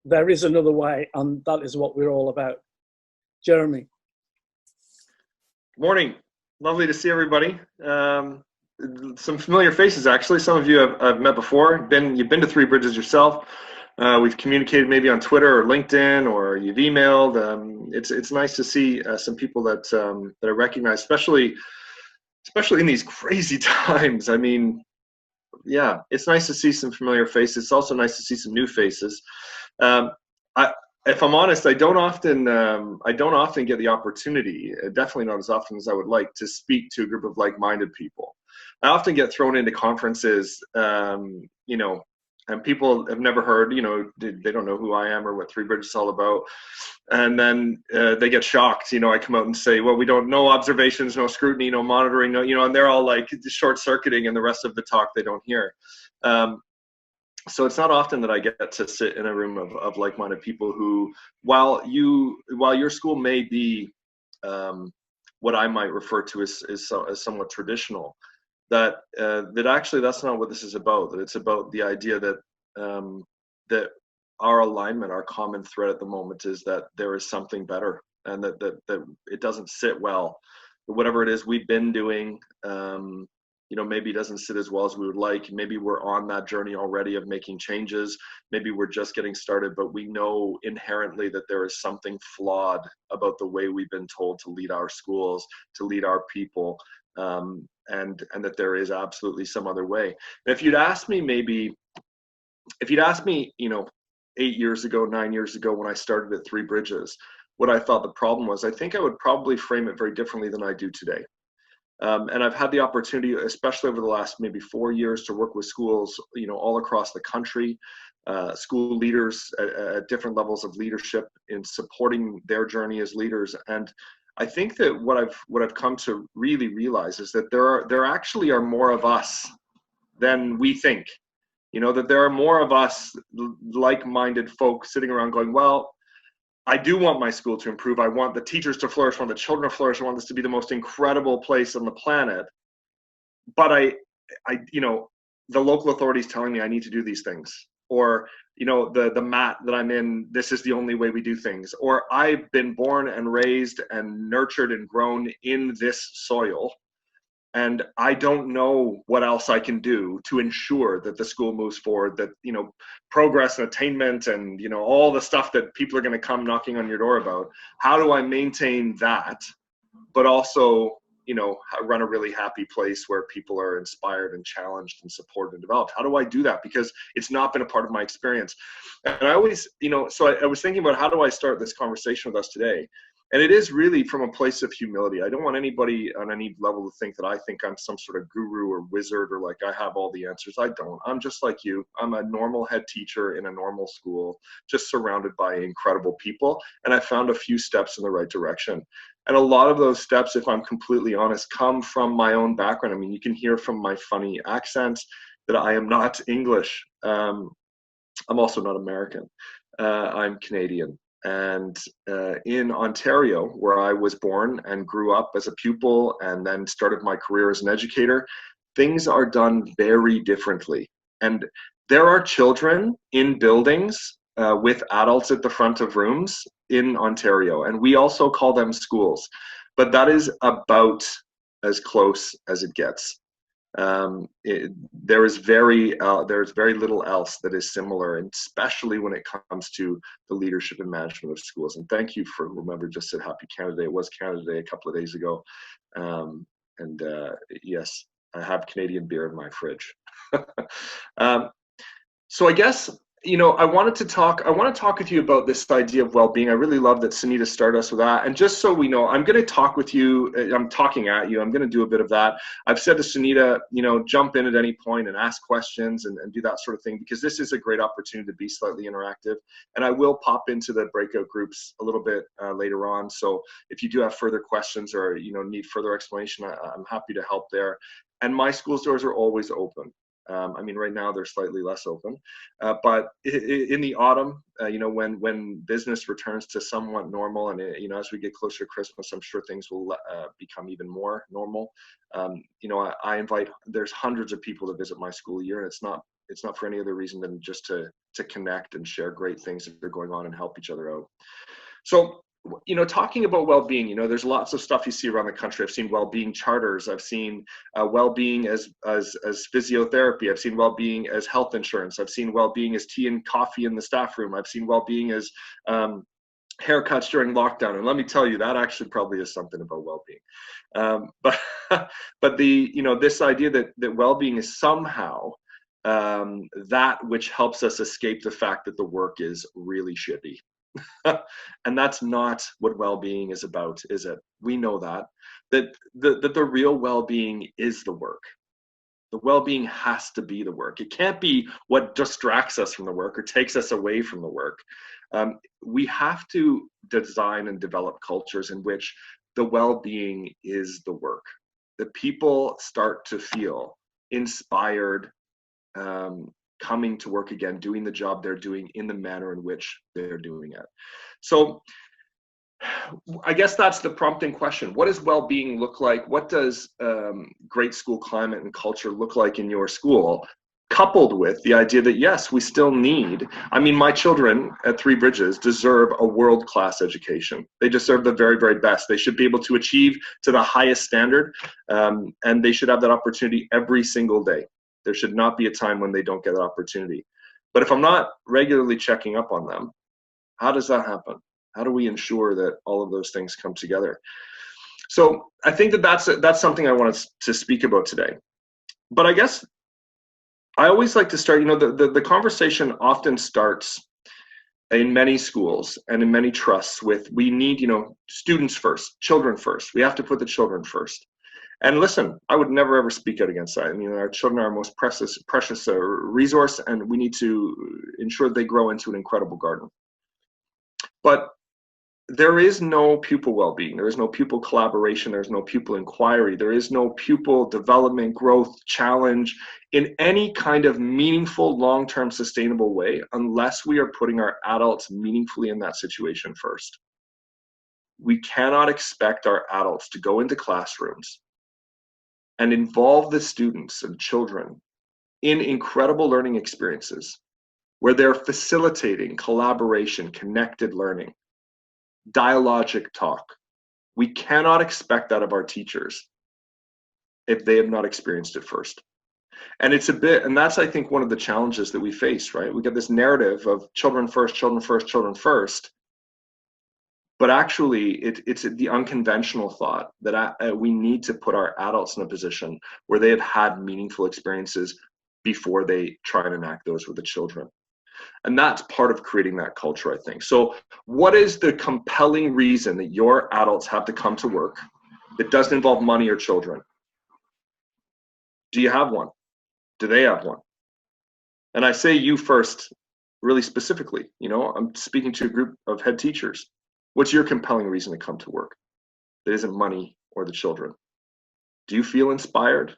there is another way, and that is what we're all about. Jeremy. Morning. Lovely to see everybody. Some familiar faces, actually. Some of you I've met before. You've been to Three Bridges yourself. We've communicated maybe on Twitter or LinkedIn, or you've emailed. It's nice to see some people that I recognize, especially in these crazy times. I mean, yeah, it's nice to see some familiar faces. It's also nice to see some new faces. If I'm honest, I don't often get the opportunity, definitely not as often as I would like, to speak to a group of like-minded people. I often get thrown into conferences, and people have never heard, they don't know who I am or what Three Bridges is all about. And then they get shocked. I come out and say, well, we don't know observations, no scrutiny, no monitoring, and they're all like short-circuiting, and the rest of the talk they don't hear. So it's not often that I get to sit in a room of like-minded people who, while your school may be what I might refer to as somewhat traditional, that actually that's not what this is about. That it's about the idea that that our alignment, our common thread at the moment, is that there is something better, and that it doesn't sit well. Whatever it is we've been doing, maybe it doesn't sit as well as we would like. Maybe we're on that journey already of making changes. Maybe we're just getting started, but we know inherently that there is something flawed about the way we've been told to lead our schools, to lead our people, and that there is absolutely some other way. And if you'd asked me, 8 years ago, 9 years ago, when I started at Three Bridges, what I thought the problem was, I think I would probably frame it very differently than I do today. And I've had the opportunity, especially over the last maybe 4 years, to work with schools, all across the country, school leaders at different levels of leadership in supporting their journey as leaders. And I think that what I've come to really realize is that there actually are more of us than we think. That there are more of us like-minded folk sitting around going, well, I do want my school to improve. I want the teachers to flourish. I want the children to flourish. I want this to be the most incredible place on the planet. But the local authorities telling me I need to do these things, or the mat that I'm in, this is the only way we do things, or I've been born and raised and nurtured and grown in this soil, and I don't know what else I can do to ensure that the school moves forward, that, progress and attainment and, all the stuff that people are going to come knocking on your door about. How do I maintain that, but also, run a really happy place where people are inspired and challenged and supported and developed? How do I do that? Because it's not been a part of my experience. And I always, so I was thinking about, how do I start this conversation with us today? And it is really from a place of humility. I don't want anybody on any level to think that I think I'm some sort of guru or wizard, or like I have all the answers. I don't. I'm just like you. I'm a normal head teacher in a normal school, just surrounded by incredible people. And I found a few steps in the right direction. And a lot of those steps, if I'm completely honest, come from my own background. I mean, you can hear from my funny accent that I am not English. I'm also not American. I'm Canadian. And in Ontario, where I was born and grew up as a pupil and then started my career as an educator, things are done very differently. And there are children in buildings with adults at the front of rooms in Ontario, and we also call them schools. But that is about as close as it gets. There's very little else that is similar, and especially when it comes to the leadership and management of schools. And thank you for whomever just said Happy Canada Day. It was Canada Day a couple of days ago. Yes, I have Canadian beer in my fridge. So I guess, I want to talk with you about this idea of well-being. I really love that Sunita started us with that. And just so we know, I'm going to talk with you. I'm talking at you. I'm going to do a bit of that. I've said to Sunita, jump in at any point and ask questions and do that sort of thing, because this is a great opportunity to be slightly interactive. And I will pop into the breakout groups a little bit later on. So if you do have further questions or, need further explanation, I'm happy to help there. And my school's doors are always open. Right now they're slightly less open, but in the autumn, when business returns to somewhat normal, and as we get closer to Christmas, I'm sure things will become even more normal. I invite. There's hundreds of people that visit my school a year, and it's not It's not for any other reason than just to connect and share great things that are going on and help each other out. So, talking about well-being, there's lots of stuff you see around the country. I've seen well-being charters. I've seen well-being as physiotherapy. I've seen well-being as health insurance. I've seen well-being as tea and coffee in the staff room. I've seen well-being as haircuts during lockdown. And let me tell you, that actually probably is something about well-being. But this idea that well-being is somehow that which helps us escape the fact that the work is really shitty. And that's not what well-being is about, is it? We know that the real well-being is the work. The well-being has to be the work. It can't be what distracts us from the work or takes us away from the work. We have to design and develop cultures in which the well-being is the work. That people start to feel inspired, coming to work again, doing the job they're doing in the manner in which they're doing it. So I guess that's the prompting question. What does well-being look like? What does great school climate and culture look like in your school? Coupled with the idea that, yes, we still need, my children at Three Bridges deserve a world-class education. They deserve the very, very best. They should be able to achieve to the highest standard, and they should have that opportunity every single day. There should not be a time when they don't get that opportunity. But if I'm not regularly checking up on them, how does that happen? How do we ensure that all of those things come together? So I think that's something I wanted to speak about today. But I guess I always like to start, the conversation often starts in many schools and in many trusts with, we need, students first, children first. We have to put the children first. And listen, I would never ever speak out against that. Our children are our most precious resource, and we need to ensure they grow into an incredible garden. But there is no pupil well-being. There is no pupil collaboration. There is no pupil inquiry. There is no pupil development, growth, challenge in any kind of meaningful, long-term, sustainable way unless we are putting our adults meaningfully in that situation first. We cannot expect our adults to go into classrooms and involve the students and children in incredible learning experiences where they're facilitating collaboration, connected learning, dialogic talk. We cannot expect that of our teachers if they have not experienced it first. And that's, I think, one of the challenges that we face, right? We get this narrative of children first, children first, children first. But actually, it's the unconventional thought that we need to put our adults in a position where they have had meaningful experiences before they try and enact those with the children. And that's part of creating that culture, I think. So what is the compelling reason that your adults have to come to work that doesn't involve money or children? Do you have one? Do they have one? And I say you first, really specifically. I'm speaking to a group of head teachers. What's your compelling reason to come to work that isn't money or the children? Do you feel inspired,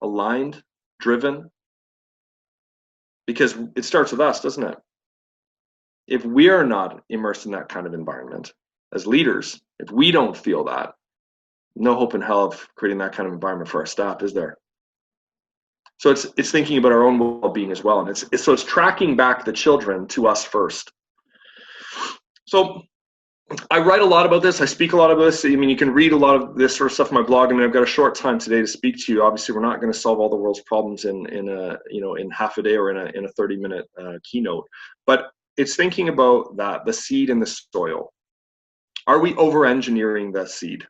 aligned, driven? Because it starts with us, doesn't it? If we are not immersed in that kind of environment as leaders, if we don't feel that, no hope in hell of creating that kind of environment for our staff, is there? So it's thinking about our own well-being as well, and it's tracking back the children to us first. So I write a lot about this. I speak a lot about this. You can read a lot of this sort of stuff on my blog. I've got a short time today to speak to you. Obviously, we're not going to solve all the world's problems in half a day or in a 30-minute keynote. But it's thinking about that, the seed in the soil. Are we over-engineering the seed?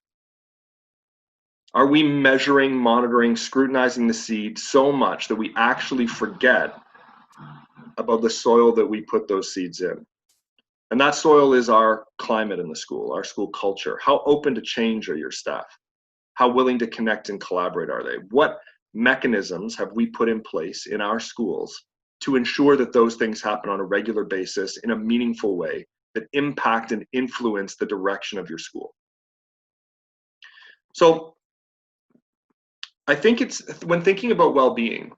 Are we measuring, monitoring, scrutinizing the seed so much that we actually forget about the soil that we put those seeds in? And that soil is our climate in the school, our school culture. How open to change are your staff? How willing to connect and collaborate are they? What mechanisms have we put in place in our schools to ensure that those things happen on a regular basis in a meaningful way that impact and influence the direction of your school? So I think it's, when thinking about well-being,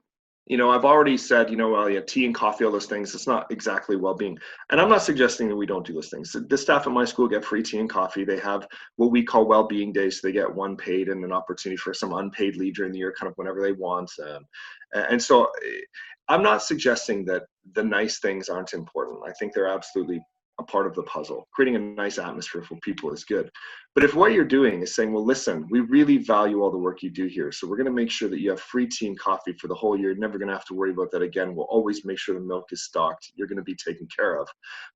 I've already said, well, yeah, tea and coffee, all those things, it's not exactly well-being. And I'm not suggesting that we don't do those things. The staff at my school get free tea and coffee. They have what we call well-being days. So they get one paid and an opportunity for some unpaid leave during the year, kind of whenever they want. And so I'm not suggesting that the nice things aren't important. I think they're absolutely a part of the puzzle. Creating a nice atmosphere for people is good. But if what you're doing is saying, well, listen, we really value all the work you do here, so we're going to make sure that you have free tea and coffee for the whole year. You're never going to have to worry about that again. We'll always make sure the milk is stocked. You're going to be taken care of.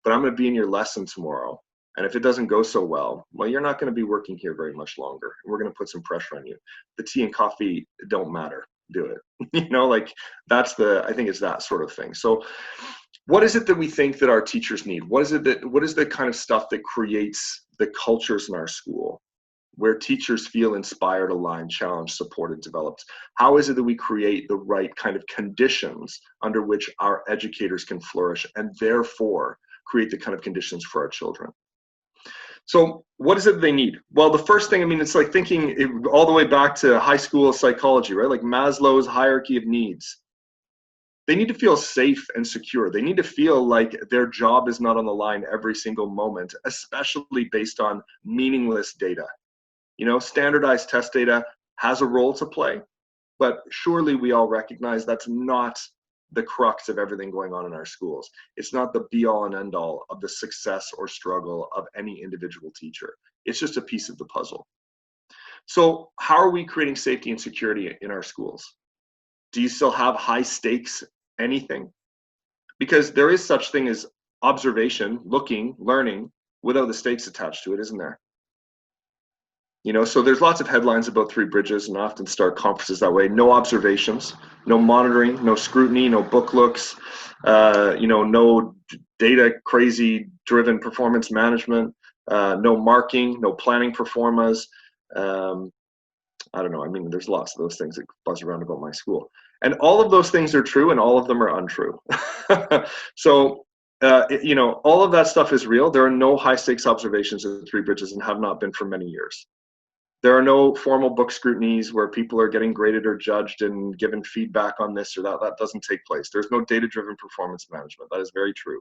But I'm going to be in your lesson tomorrow. And if it doesn't go so well, you're not going to be working here very much longer. We're going to put some pressure on you. The tea and coffee don't matter. Do it. I think it's that sort of thing. So what is it that we think that our teachers need? What is the kind of stuff that creates the cultures in our school where teachers feel inspired, aligned, challenged, supported, developed? How is it that we create the right kind of conditions under which our educators can flourish and therefore create the kind of conditions for our children? So what is it they need? Well, the first thing, it's like thinking all the way back to high school psychology, right? Like Maslow's hierarchy of needs. They need to feel safe and secure. They need to feel like their job is not on the line every single moment, especially based on meaningless data. Standardized test data has a role to play, but surely we all recognize that's not the crux of everything going on in our schools. It's not the be all and end all of the success or struggle of any individual teacher. It's just a piece of the puzzle. So how are we creating safety and security in our schools? Do you still have high stakes anything? Because there is such thing as observation, looking, learning without the stakes attached to it, isn't there? So there's lots of headlines about Three Bridges, and I often start conferences that way. No observations, no monitoring, no scrutiny, no book looks, no data crazy driven performance management, no marking, no planning performas. I don't know. There's lots of those things that buzz around about my school. And all of those things are true and all of them are untrue. So, all of that stuff is real. There are no high stakes observations at Three Bridges and have not been for many years. There are no formal book scrutinies where people are getting graded or judged and given feedback on this or that. That doesn't take place. There's no data-driven performance management. That is very true.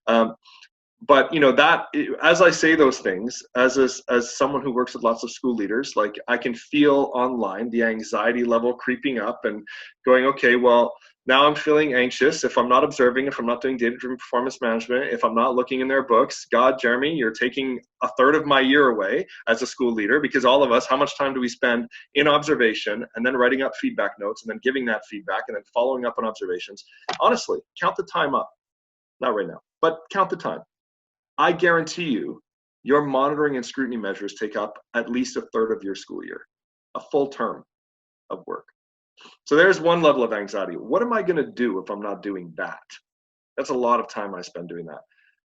But that, as I say those things, as someone who works with lots of school leaders, like I can feel online the anxiety level creeping up and going, okay, well, now I'm feeling anxious if I'm not observing, if I'm not doing data-driven performance management, if I'm not looking in their books. God, Jeremy, you're taking a third of my year away as a school leader, because all of us, how much time do we spend in observation and then writing up feedback notes and then giving that feedback and then following up on observations? Honestly, count the time up. Not right now, but count the time. I guarantee you, your monitoring and scrutiny measures take up at least a third of your school year, a full term of work. So there's one level of anxiety. What am I going to do if I'm not doing that? That's a lot of time I spend doing that.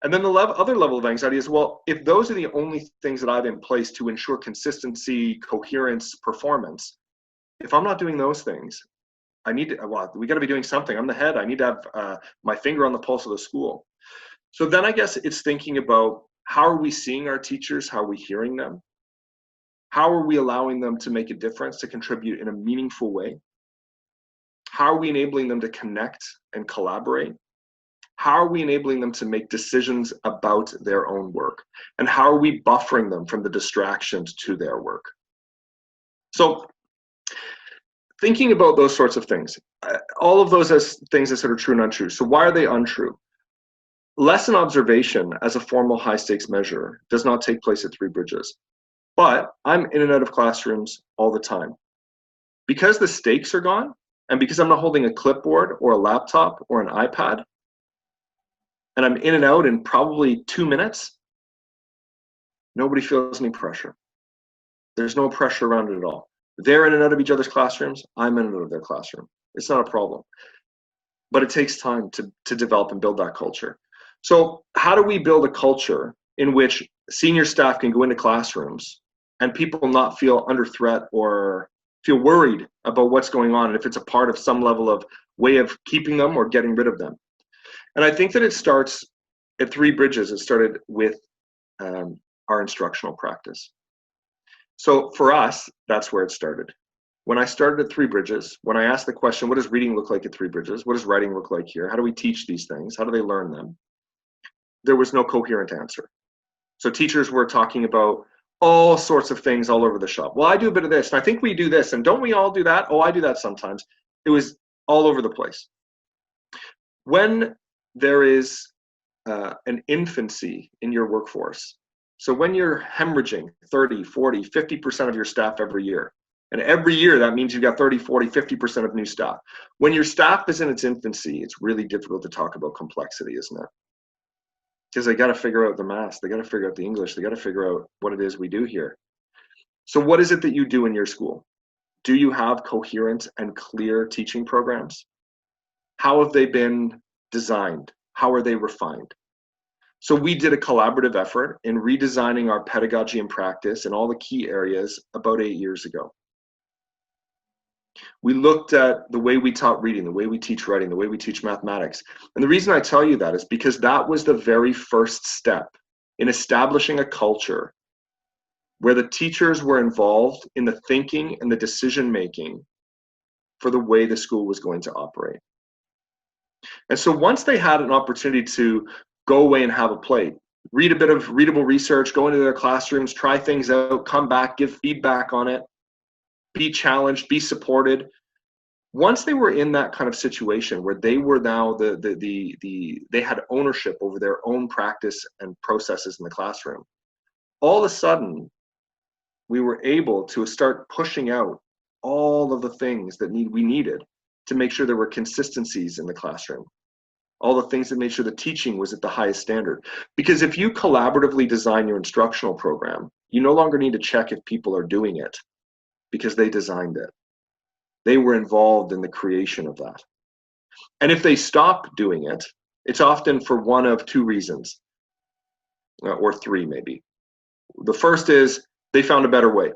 And then the other level of anxiety is, well, if those are the only things that I have in place to ensure consistency, coherence, performance, if I'm not doing those things, we got to be doing something. I'm the head. I need to have my finger on the pulse of the school. So then I guess it's thinking about, how are we seeing our teachers? How are we hearing them? How are we allowing them to make a difference, to contribute in a meaningful way? How are we enabling them to connect and collaborate? How are we enabling them to make decisions about their own work? And how are we buffering them from the distractions to their work? So thinking about those sorts of things, all of those as things that are true and untrue. So why are they untrue? Lesson observation as a formal high stakes measure does not take place at Three Bridges, but I'm in and out of classrooms all the time. Because the stakes are gone, and because I'm not holding a clipboard or a laptop or an iPad, and I'm in and out in probably 2 minutes, nobody feels any pressure. There's no pressure around it at all. They're in and out of each other's classrooms, I'm in and out of their classroom. It's not a problem. But it takes time to develop and build that culture. So how do we build a culture in which senior staff can go into classrooms and people not feel under threat or feel worried about what's going on, and if it's a part of some level of way of keeping them or getting rid of them? And I think that it starts at Three Bridges. It started with our instructional practice. So for us, that's where it started. when I started at Three Bridges, when I asked the question, what does reading look like at Three Bridges? What does writing look like here? How do we teach these things? How do they learn them? There was no coherent answer. So teachers were talking about all sorts of things all over the shop. Well, I do a bit of this, and I think we do this, and don't we all do that? Oh, I do that sometimes. It was all over the place. When there is an infancy in your workforce, so when you're hemorrhaging 30, 40, 50% of your staff every year, and every year that means you've got 30, 40, 50% of new staff. When your staff is in its infancy, it's really difficult to talk about complexity, isn't it? Because they got to figure out the math, they got to figure out the English, they got to figure out what it is we do here. So what is it that you do in your school? Do you have coherent and clear teaching programs? How have they been designed? How are they refined? So we did a collaborative effort in redesigning our pedagogy and practice in all the key areas about 8 years ago. We looked at the way we taught reading, the way we teach writing, the way we teach mathematics. And the reason I tell you that is because that was the very first step in establishing a culture where the teachers were involved in the thinking and the decision-making for the way the school was going to operate. And so once they had an opportunity to go away and have a play, read a bit of readable research, go into their classrooms, try things out, come back, give feedback on it, be challenged, be supported. Once they were in that kind of situation where they were now they had ownership over their own practice and processes in the classroom, all of a sudden we were able to start pushing out all of the things that we needed to make sure there were consistencies in the classroom, all the things that made sure the teaching was at the highest standard. Because if you collaboratively design your instructional program, you no longer need to check if people are doing it because they designed it. They were involved in the creation of that. And if they stop doing it, it's often for one of two reasons, or three maybe. The first is they found a better way.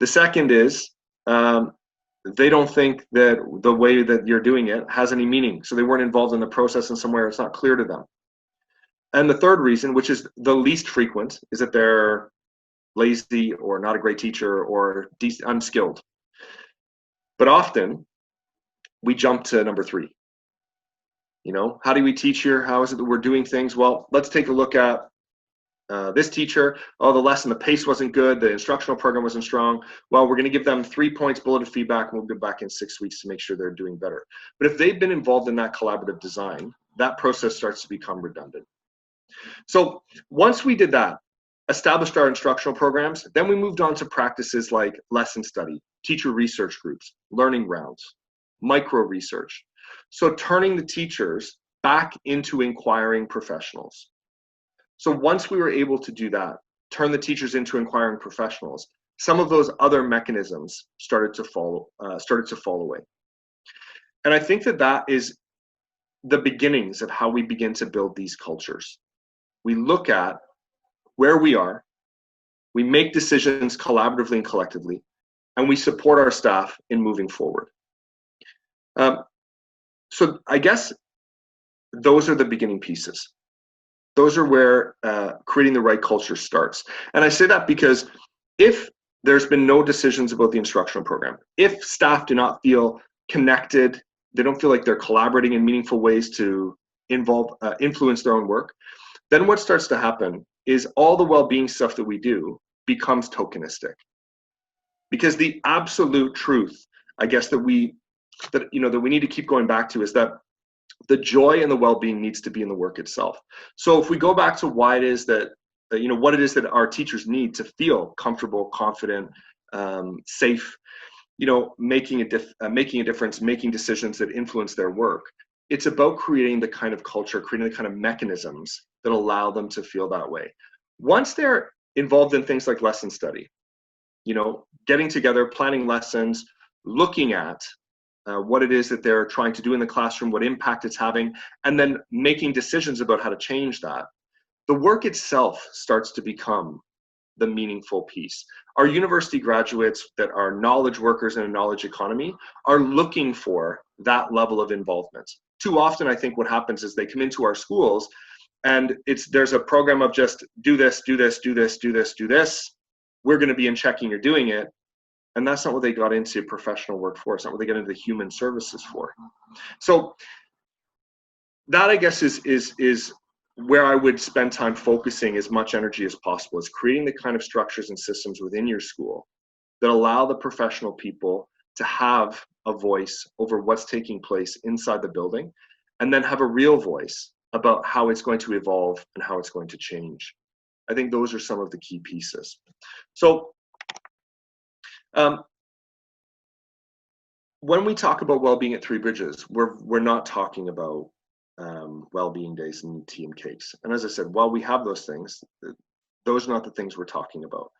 The second is they don't think that the way that you're doing it has any meaning, so they weren't involved in the process in somewhere it's not clear to them. And the third reason, which is the least frequent, is that they're lazy or not a great teacher or unskilled. But often we jump to number three. You know, how do we teach here? How is it that we're doing things? Well, let's take a look at this teacher. Oh, the lesson, the pace wasn't good. The instructional program wasn't strong. Well, we're going to give them 3 points bulleted feedback, and we'll go back in 6 weeks to make sure they're doing better. But if they've been involved in that collaborative design, that process starts to become redundant. So once we did that, established our instructional programs, then we moved on to practices like lesson study, teacher research groups, learning rounds, micro research. So turning the teachers back into inquiring professionals. So once we were able to do that, turn the teachers into inquiring professionals, some of those other mechanisms started to fall away. And I think that that is the beginnings of how we begin to build these cultures. We look at where we are, we make decisions collaboratively and collectively, and we support our staff in moving forward. So I guess those are the beginning pieces. Those are where creating the right culture starts. And I say that because if there's been no decisions about the instructional program, if staff do not feel connected, they don't feel like they're collaborating in meaningful ways to influence their own work, then what starts to happen is all the well-being stuff that we do becomes tokenistic. Because the absolute truth, I guess, that we need to keep going back to is that the joy and the well-being needs to be in the work itself. So if we go back to why it is that, what it is that our teachers need to feel comfortable, confident, safe, making a difference, making decisions that influence their work, it's about creating the kind of culture, creating the kind of mechanisms that allow them to feel that way. Once they're involved in things like lesson study, getting together, planning lessons, looking at what it is that they're trying to do in the classroom, what impact it's having, and then making decisions about how to change that, the work itself starts to become the meaningful piece. Our university graduates that are knowledge workers in a knowledge economy are looking for that level of involvement. Too often, I think what happens is they come into our schools and there's a program of just do this, do this, do this, do this, do this. We're going to be in checking you're doing it. And that's not what they got into professional work for. It's not what they got into human services for. So that, I guess, is where I would spend time focusing as much energy as possible, is creating the kind of structures and systems within your school that allow the professional people to have a voice over what's taking place inside the building, and then have a real voice about how it's going to evolve and how it's going to change. I think those are some of the key pieces. So when we talk about well-being at Three Bridges, we're not talking about well-being days and tea and cakes. And as I said, while we have those things, those are not the things we're talking about.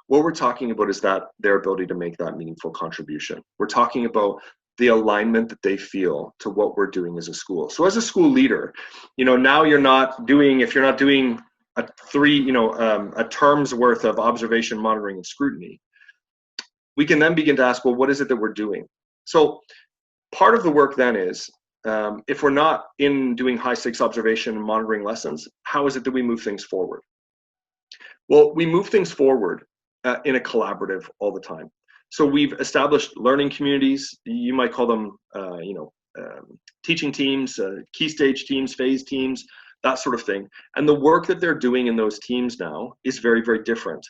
What we're talking about is that their ability to make that meaningful contribution. We're talking about the alignment that they feel to what we're doing as a school. So as a school leader, now you're not doing, if you're not doing a term's worth of observation, monitoring, and scrutiny, we can then begin to ask, well, what is it that we're doing? So part of the work then is, if we're not in doing high stakes observation and monitoring lessons, how is it that we move things forward? Well, we move things forward in a collaborative all the time. So we've established learning communities. You might call them, teaching teams, key stage teams, phase teams, that sort of thing. And the work that they're doing in those teams now is very, very different.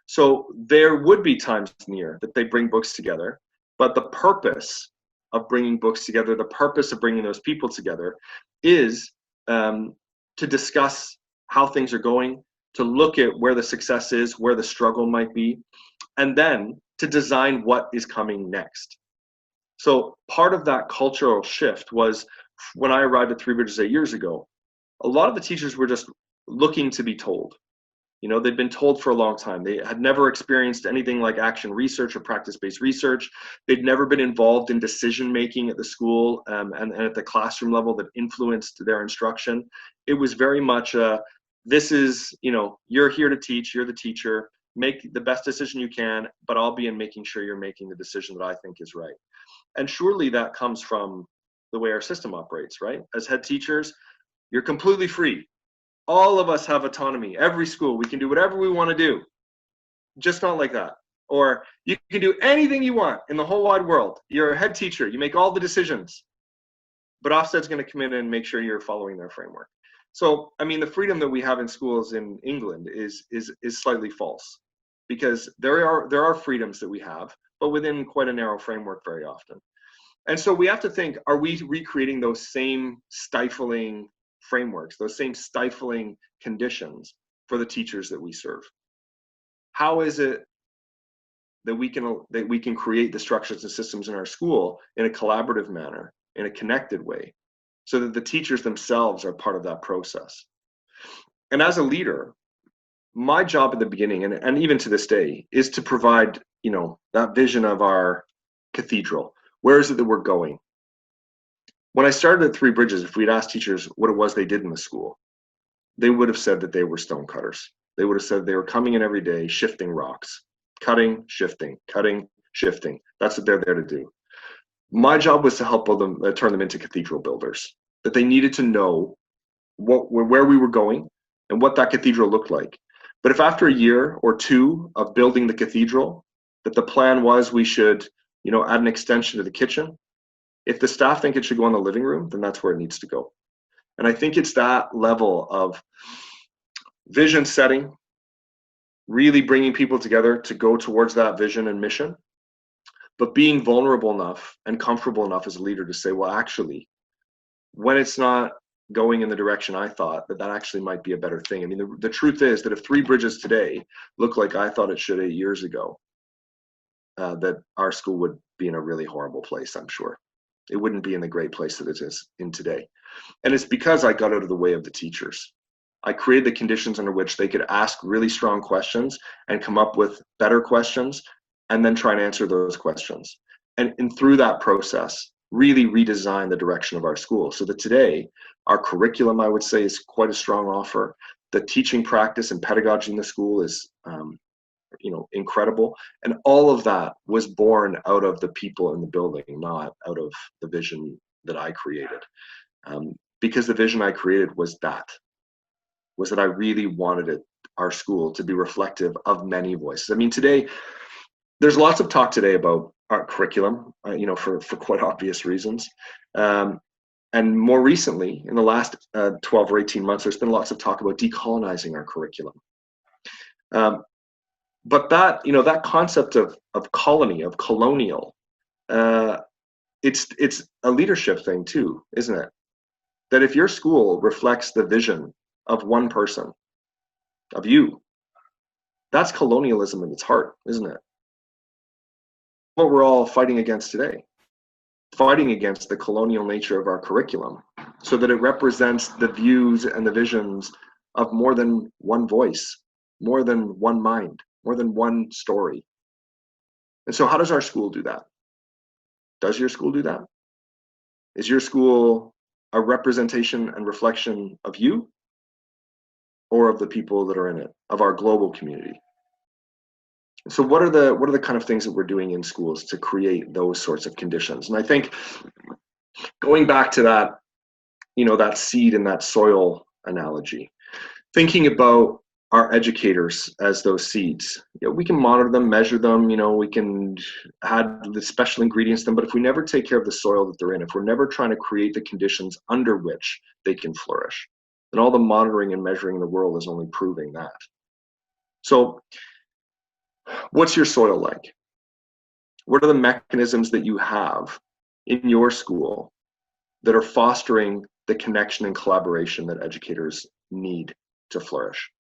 So there would be times near that they bring books together, but the purpose of bringing books together, the purpose of bringing those people together is to discuss how things are going, to look at where the success is, where the struggle might be, and then to design what is coming next. So part of that cultural shift was when I arrived at Three Bridges 8 years ago, a lot of the teachers were just looking to be told. They'd been told for a long time. They had never experienced anything like action research or practice-based research. They'd never been involved in decision-making at the school and at the classroom level that influenced their instruction. It was very much this is, you're here to teach, you're the teacher, make the best decision you can, but I'll be in making sure you're making the decision that I think is right. And surely that comes from the way our system operates, right? As head teachers, you're completely free. All of us have autonomy. Every school, we can do whatever we want to do. Just not like that. Or you can do anything you want in the whole wide world. You're a head teacher. You make all the decisions. But Ofsted's going to come in and make sure you're following their framework. So, I mean, the freedom that we have in schools in England is slightly false, because there are freedoms that we have, but within quite a narrow framework very often. And so we have to think, are we recreating those same stifling frameworks, those same stifling conditions for the teachers that we serve? How is it that we can create the structures and systems in our school in a collaborative manner, in a connected way, so that the teachers themselves are part of that process? And as a leader, my job at the beginning, and even to this day, is to provide, that vision of our cathedral. Where is it that we're going? When I started at Three Bridges, if we'd asked teachers what it was they did in the school, they would have said that they were stone cutters. They would have said they were coming in every day, shifting rocks, cutting, shifting, cutting, shifting. That's what they're there to do. My job was to help them, turn them into cathedral builders, that they needed to know where we were going and what that cathedral looked like. But if after a year or two of building the cathedral, that the plan was we should, add an extension to the kitchen, if the staff think it should go in the living room, then that's where it needs to go. And I think it's that level of vision setting, really bringing people together to go towards that vision and mission, but being vulnerable enough and comfortable enough as a leader to say, well, actually, when it's not going in the direction I thought, that actually might be a better thing. I mean, the truth is that if Three Bridges today look like I thought it should 8 years ago, that our school would be in a really horrible place, I'm sure. It wouldn't be in the great place that it is in today. And it's because I got out of the way of the teachers. I created the conditions under which they could ask really strong questions and come up with better questions, and then try and answer those questions. And through that process, really redesign the direction of our school, so that today our curriculum, I would say, is quite a strong offer. The teaching practice and pedagogy in the school is incredible. And all of that was born out of the people in the building, not out of the vision that I created. Because the vision I created was that I really wanted our school to be reflective of many voices. I mean, today, There's lots of talk today about our curriculum, for quite obvious reasons. And more recently, in the last 12 or 18 months, there's been lots of talk about decolonizing our curriculum. But that concept of colony, of colonial, it's a leadership thing too, isn't it? That if your school reflects the vision of one person, of you, that's colonialism in its heart, isn't it? What we're all fighting against today. Fighting against the colonial nature of our curriculum so that it represents the views and the visions of more than one voice, more than one mind, more than one story. And so how does our school do that? Does your school do that? Is your school a representation and reflection of you or of the people that are in it, of our global community? So what are the kind of things that we're doing in schools to create those sorts of conditions? And I think going back to that, that seed and that soil analogy, thinking about our educators as those seeds, we can monitor them, measure them, we can add the special ingredients to them, but if we never take care of the soil that they're in, if we're never trying to create the conditions under which they can flourish, then all the monitoring and measuring in the world is only proving that. So what's your soil like? What are the mechanisms that you have in your school that are fostering the connection and collaboration that educators need to flourish?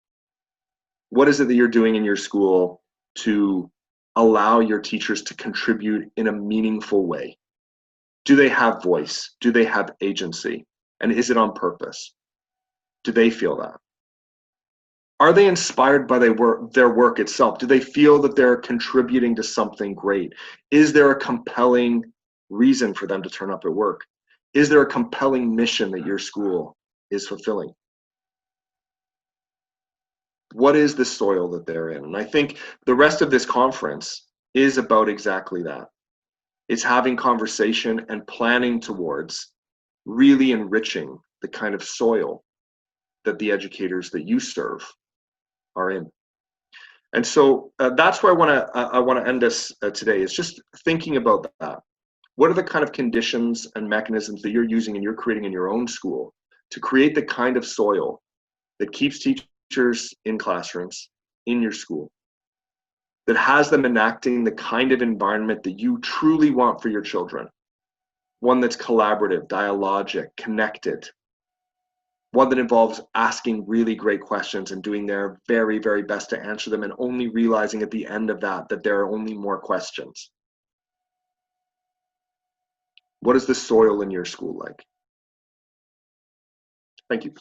What is it that you're doing in your school to allow your teachers to contribute in a meaningful way? Do they have voice? Do they have agency? And is it on purpose? Do they feel that? Are they inspired by their work itself? Do they feel that they're contributing to something great? Is there a compelling reason for them to turn up at work? Is there a compelling mission that your school is fulfilling? What is the soil that they're in? And I think the rest of this conference is about exactly that. It's having conversation and planning towards really enriching the kind of soil that the educators that you serve are in. And so that's where I want to end this today, is just thinking about that. What are the kind of conditions and mechanisms that you're using and you're creating in your own school to create the kind of soil that keeps teachers in classrooms, in your school, that has them enacting the kind of environment that you truly want for your children? One that's collaborative, dialogic, connected, one that involves asking really great questions and doing their very, very best to answer them, and only realizing at the end of that there are only more questions. What is the soil in your school like? Thank you.